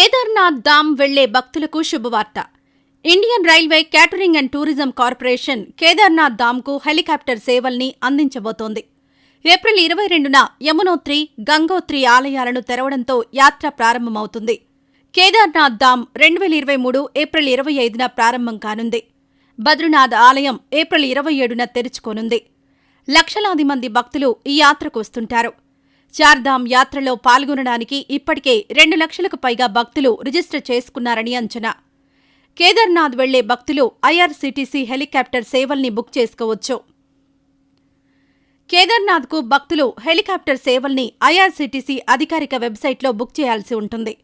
కేదార్నాథ్ ధామ్ వెళ్లే భక్తులకు శుభవార్త. Indian railway catering and tourism corporation Kedarnath ధామ్కు హెలికాప్టర్ సేవల్ని అందించబోతోంది. ఏప్రిల్ 22న యమునోత్రి, గంగోత్రి ఆలయాలను తెరవడంతో యాత్ర ప్రారంభమవుతుంది. కేదార్నాథ్ ధామ్ 2023 ఏప్రిల్ 25న ప్రారంభం కానుంది. బద్రీనాథ్ ఆలయం ఏప్రిల్ 27న తెరుచుకోనుంది. లక్షలాది మంది భక్తులు ఈ యాత్రకు వస్తుంటారు. చార్ధామ్ యాత్రలో పాల్గొనడానికి ఇప్పటికే 2 లక్షలకు పైగా భక్తులు రిజిస్టర్ చేసుకున్నారని అంచనా. కేదార్నాథ్ వెళ్లే భక్తులు IRCTC హెలికాప్టర్ సేవల్ని బుక్ చేసుకోవచ్చు. కేదార్నాథ్కు భక్తులు హెలికాప్టర్ సేవల్ని IRCTC అధికారిక వెబ్సైట్లో బుక్ చేయాల్సి ఉంటుంది.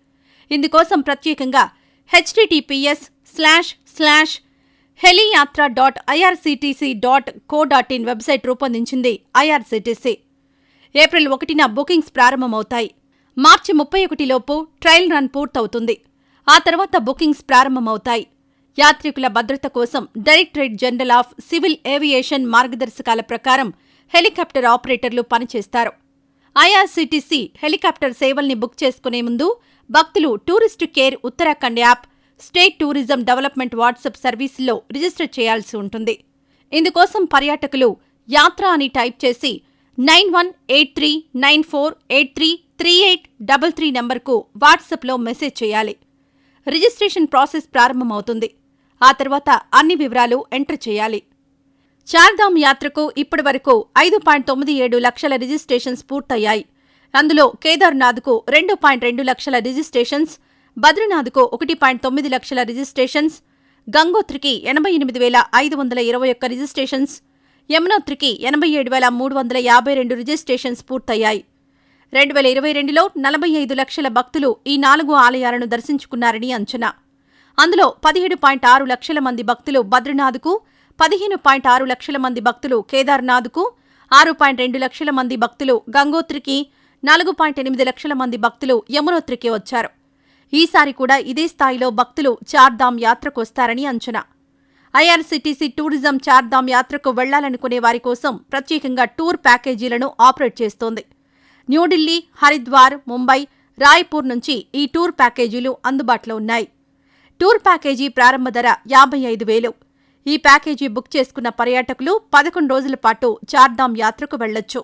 ఇందుకోసం ప్రత్యేకంగా https://heliyatra.irctc.co.in వెబ్సైట్ రూపొందించింది IRCTC. ఏప్రిల్ 1న బుకింగ్స్ ప్రారంభమవుతాయి. మార్చి 31 లోపు ట్రయల్ రన్ పూర్తవుతుంది. ఆ తర్వాత బుకింగ్స్ ప్రారంభమవుతాయి. యాత్రికుల భద్రత కోసం directorate general of civil aviation మార్గదర్శకాల ప్రకారం హెలికాప్టర్ ఆపరేటర్లు పనిచేస్తారు. IRCTC హెలికాప్టర్ సేవల్ని బుక్ చేసుకునే ముందు భక్తులు tourist care Uttarakhand app, state tourism development WhatsApp సర్వీసుల్లో రిజిస్టర్ చేయాల్సి ఉంటుంది. ఇందుకోసం పర్యాటకులు యాత్ర అని టైప్ చేసి 918394833833 నంబర్కు వాట్సాప్లో మెసేజ్ చేయాలి. రిజిస్ట్రేషన్ ప్రాసెస్ ప్రారంభమవుతుంది. ఆ తర్వాత అన్ని వివరాలు ఎంటర్ చేయాలి. చార్ధామ్ యాత్రకు ఇప్పటివరకు 5.97 లక్షల రిజిస్ట్రేషన్స్ పూర్తయ్యాయి. అందులో కేదార్నాథ్కు 2.2 లక్షల రిజిస్ట్రేషన్స్, బద్రీనాథ్కు 1.9 లక్షల రిజిస్ట్రేషన్స్, గంగోత్రికి 88,521 రిజిస్ట్రేషన్స్, యమునోత్రికి 87,352 రిజిస్ట్రేషన్స్ పూర్తయ్యాయి. 2022లో 45 లక్షల భక్తులు ఈ 4 ఆలయాలను దర్శించుకున్నారని అంచనా. అందులో 17.6 లక్షల మంది భక్తులు బద్రీనాథ్కు, 15.6 లక్షల మంది భక్తులు కేదార్నాథ్కు, 6.2 లక్షల మంది భక్తులు గంగోత్రికి, 4.8 లక్షల మంది భక్తులు యమునోత్రికి వచ్చారు. ఈసారి కూడా ఇదే స్థాయిలో భక్తులు చార్ధామ్ యాత్రకు వస్తారని అంచనా. IRCTC టూరిజం చార్ధామ్ యాత్రకు వెళ్లాలనుకునే వారి కోసం ప్రత్యేకంగా టూర్ ప్యాకేజీలను ఆపరేట్ చేస్తోంది. న్యూఢిల్లీ, హరిద్వార్, ముంబై, రాయ్పూర్ నుంచి ఈ టూర్ ప్యాకేజీలు అందుబాటులో ఉన్నాయి. టూర్ ప్యాకేజీ ప్రారంభ ధర 55,000. ఈ ప్యాకేజీ బుక్ చేసుకున్న పర్యాటకులు 11 రోజుల పాటు చార్ధామ్ యాత్రకు వెళ్లొచ్చు.